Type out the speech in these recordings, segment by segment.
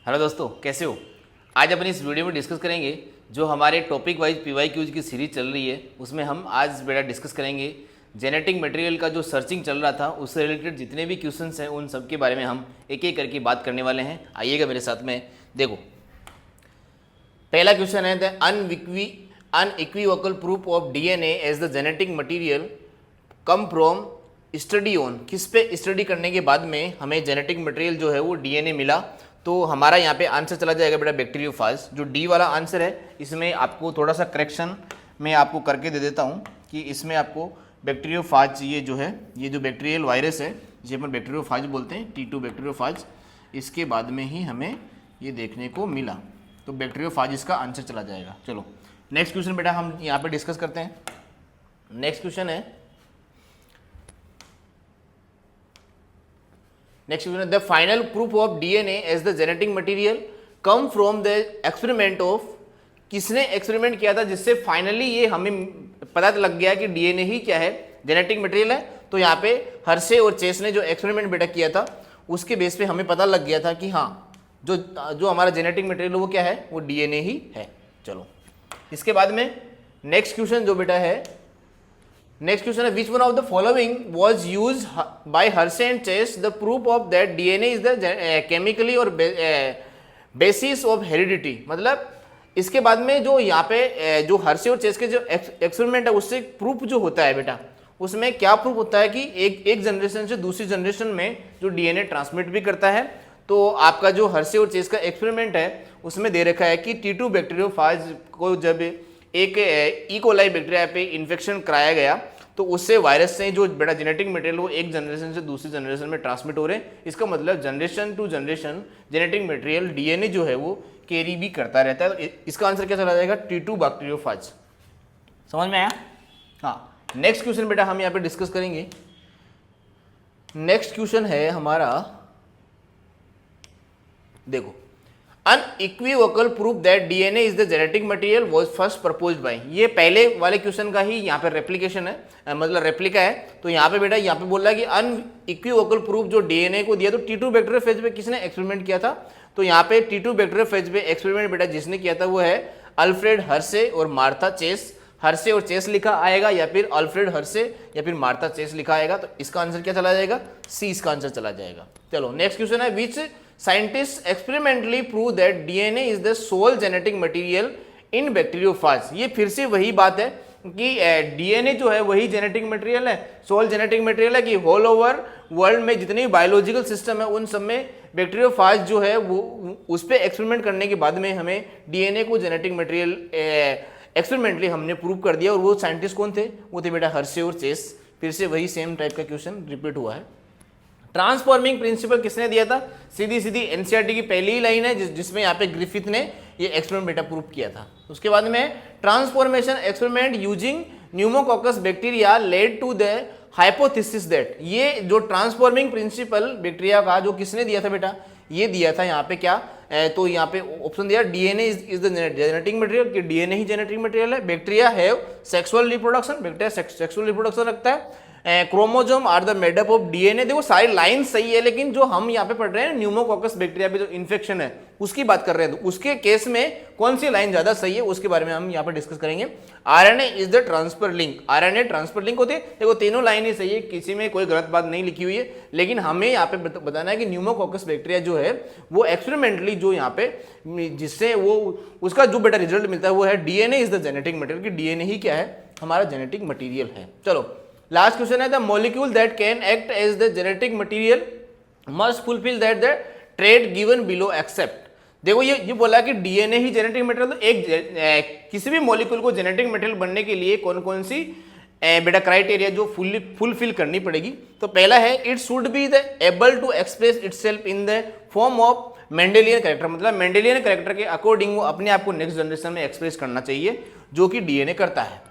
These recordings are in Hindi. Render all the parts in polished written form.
हेलो दोस्तों, कैसे हो। आज अपन इस वीडियो में डिस्कस करेंगे जो हमारे टॉपिक वाइज PYQs की सीरीज चल रही है, उसमें हम आज बेटा डिस्कस करेंगे जेनेटिक मटेरियल का जो सर्चिंग चल रहा था उससे रिलेटेड जितने भी क्वेश्चंस हैं उन सब के बारे में हम एक एक करके बात करने वाले हैं। आइएगा मेरे साथ में। देखो, पहला क्वेश्चन है the unequivocal proof of DNA as the genetic material come from study on. किस पे स्टडी करने के बाद में हमें जेनेटिक मटेरियल जो है वो DNA मिला। तो हमारा यहाँ पे आंसर चला जाएगा बेटा बैक्टीरियोफाज। जो डी वाला आंसर है इसमें आपको थोड़ा सा करेक्शन मैं आपको करके दे देता हूँ कि इसमें आपको बैक्टीरियोफाज ये जो है, ये जो बैक्टीरियल वायरस है जिसे अपन बैक्टीरियोफाज बोलते हैं, T2 बैक्टीरियोफाज, इसके बाद में ही हमें ये देखने को मिला। तो बैक्टीरियोफाज इसका आंसर चला जाएगा। चलो नेक्स्ट क्वेश्चन बेटा हम यहाँ पे डिस्कस करते हैं। नेक्स्ट क्वेश्चन है the final proof of DNA as the genetic material come from the experiment of. किसने एक्सपेरिमेंट किया था जिससे फाइनली ये हमें पता लग गया कि DNA ही क्या है, जेनेटिक मटेरियल है। तो यहाँ पे हर्शे और चेस ने जो एक्सपेरिमेंट बेटा किया था उसके बेस पे हमें पता लग गया था कि हाँ जो हमारा जेनेटिक मटेरियल वो क्या है, वो DNA ही है। चलो इसके बाद में नेक्स्ट क्वेश्चन जो बेटा है, नेक्स्ट क्वेश्चन है which one of the following was used by Hershey and chase the proof of that DNA is the chemically और बेसिस ऑफ हेरिडिटी। मतलब इसके बाद में जो यहाँ पे जो हर्शे और चेस के जो एक्सपेरिमेंट है उससे प्रूफ जो होता है बेटा, उसमें क्या प्रूफ होता है कि एक जनरेशन से दूसरी जनरेशन में जो DNA ट्रांसमिट भी करता है। तो आपका जो हर्शे और चेस का एक्सपेरिमेंट है उसमें दे रखा है कि T2 बैक्टीरियोफाज को जब एक ई कोलाई बैक्टीरिया पे इन्फेक्शन कराया गया तो उससे वायरस से जो बेटा जेनेटिक मटेरियल वो एक जनरेशन से दूसरी जनरेशन में ट्रांसमिट हो रहे हैं। इसका मतलब generation to generation genetic material DNA जो है वो कैरी भी करता रहता है। तो इसका आंसर क्या चला जाएगा, T2 बैक्टीरियोफाज। समझ में आया। हाँ, नेक्स्ट क्वेश्चन बेटा हम यहाँ पे डिस्कस करेंगे। नेक्स्ट क्वेश्चन है हमारा, देखो, unequivocal proof that DNA is the genetic material was first proposed by. ये पहले वाले क्वेश्चन का ही यहाँ पे रेप्लिकेशन है, मतलब रेप्लिका है। तो यहाँ पे बेटा यहाँ पे बोल रहा है कि अनइक्विवोकल प्रूफ जो DNA को दिया तो T2 बैक्टीरियोफेज पे किसने एक्सपेरिमेंट किया था। तो यहाँ पे T2 बैक्टीरियोफेज पे एक्सपेरिमेंट बेटा जिसने किया था वो है अल्फ्रेड हर्शे और मार्था चेस। हर्शे और चेस लिखा आएगा या फिर अल्फ्रेड हर्शे या फिर मार्था चेस लिखा आएगा। तो इसका आंसर क्या चला जाएगा, सी इसका आंसर चला जाएगा। चलो नेक्स्ट क्वेश्चन है which scientist experimentally prove that DNA is the sole genetic material in bacteriophage. ये फिर से वही बात है कि DNA जो है वही जेनेटिक मटेरियल है, सोल जेनेटिक मटेरियल है कि होल ओवर वर्ल्ड में जितने भी बायोलॉजिकल सिस्टम है उन सब में बैक्टीरियोफाज जो है वो उस पर एक्सपेरिमेंट करने के बाद में हमें DNA को जेनेटिक मटेरियल एक्सपेरिमेंटली हमने प्रूव कर दिया। और वो साइंटिस्ट कौन थे, वो थे बेटा हर्शे और चेस। फिर से वही सेम टाइप का क्वेश्चन रिपीट हुआ है। ट्रांसफॉर्मिंग प्रिंसिपल किसने दिया था, सीधी NCERT की पहली ही लाइन है जिसमें यहाँ पे ग्रिफिथ ने ये एक्सपेरिमेंट बेटा प्रूव किया था। उसके बाद में transformation experiment using pneumococcus bacteria led to the hypothesis that. ये जो ट्रांसफॉर्मिंग प्रिंसिपल बैक्टीरिया का जो किसने दिया था बेटा, ये दिया था यहाँ पे क्या, तो यहाँ पे ऑप्शन दिया DNA is the genetic material कि DNA ही जेनेटिक मटेरियल है। Bacteria have sexual reproduction, bacteria sexual reproduction रखता है। Chromosome are the made up of DNA। देखो सारी लाइन सही है, लेकिन जो हम यहाँ पे पढ़ रहे हैं न्यूमोकॉकस बैक्टीरिया पे जो इन्फेक्शन है उसकी बात कर रहे हैं, तो उसके केस में कौन सी लाइन ज्यादा सही है उसके बारे में हम यहाँ पे डिस्कस करेंगे। RNA is the transfer link, RNA transfer link होती है। देखो तीनों लाइन ही सही है, किसी में कोई गलत बात नहीं लिखी हुई है, लेकिन हमें यहाँ पे बताना है कि न्यूमोकॉकस बैक्टीरिया जो है वो एक्सपेरिमेंटली जो यहाँ पे जिससे वो उसका जो बेटा रिजल्ट मिलता है वो है DNA is the genetic material कि DNA ही क्या है, हमारा जेनेटिक मटीरियल है। चलो लास्ट क्वेश्चन है the molecule that can act as the genetic material must fulfil that the trait given below except. देखो ये बोला कि DNA ही जेनेटिक मटेरियल, तो एक किसी भी मॉलिक्यूल को जेनेटिक मटेरियल बनने के लिए कौन कौन सी बेटा क्राइटेरिया जो फुलफिल करनी पड़ेगी। तो पहला है it should be the able to express itself in the form of Mendelian character. मतलब मेंडेलियन कैरेक्टर के अकॉर्डिंग वो अपने आप को नेक्स्ट जनरेशन में एक्सप्रेस करना चाहिए, जो कि DNA करता है।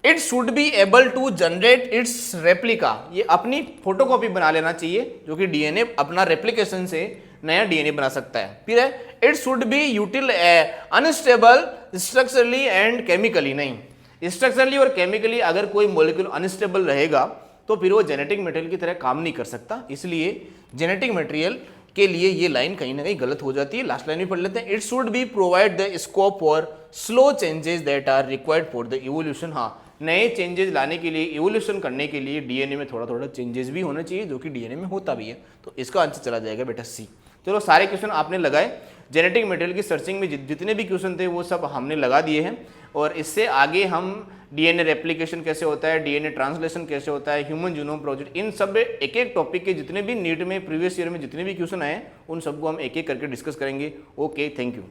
It should be able to generate its replica, ये अपनी फोटोकॉपी बना लेना चाहिए, जो कि DNA अपना रेप्लिकेशन से नया DNA बना सकता है। फिर है it should B यूटिल unstable structurally and chemically. नहीं, स्ट्रक्चरली और केमिकली अगर कोई मॉलिक्यूल अनस्टेबल रहेगा तो फिर वो जेनेटिक मटेरियल की तरह काम नहीं कर सकता। इसलिए जेनेटिक मटेरियल के लिए ये लाइन कहीं ना कहीं गलत हो जाती है। लास्ट लाइन भी पढ़ लेते हैं। It should be provide the scope for slow changes that are required for the evolution. हाँ, नए चेंजेस लाने के लिए, इवोल्यूशन करने के लिए डीएनए में थोड़ा थोड़ा चेंजेस भी होना चाहिए, जो कि डीएनए में होता भी है। तो इसका आंसर चला जाएगा बेटा सी। चलो सारे क्वेश्चन आपने लगाए, जेनेटिक मटेरियल की सर्चिंग में जितने भी क्वेश्चन थे वो सब हमने लगा दिए हैं। और इससे आगे हम डीएनए रेप्लिकेशन कैसे होता है, डीएनए ट्रांसलेशन कैसे होता है, ह्यूमन जीनोम प्रोजेक्ट, इन सब एक एक टॉपिक के जितने भी नीट में प्रीवियस ईयर में जितने भी क्वेश्चन आए उन सबको हम एक एक करके डिस्कस करेंगे। Okay, thank you.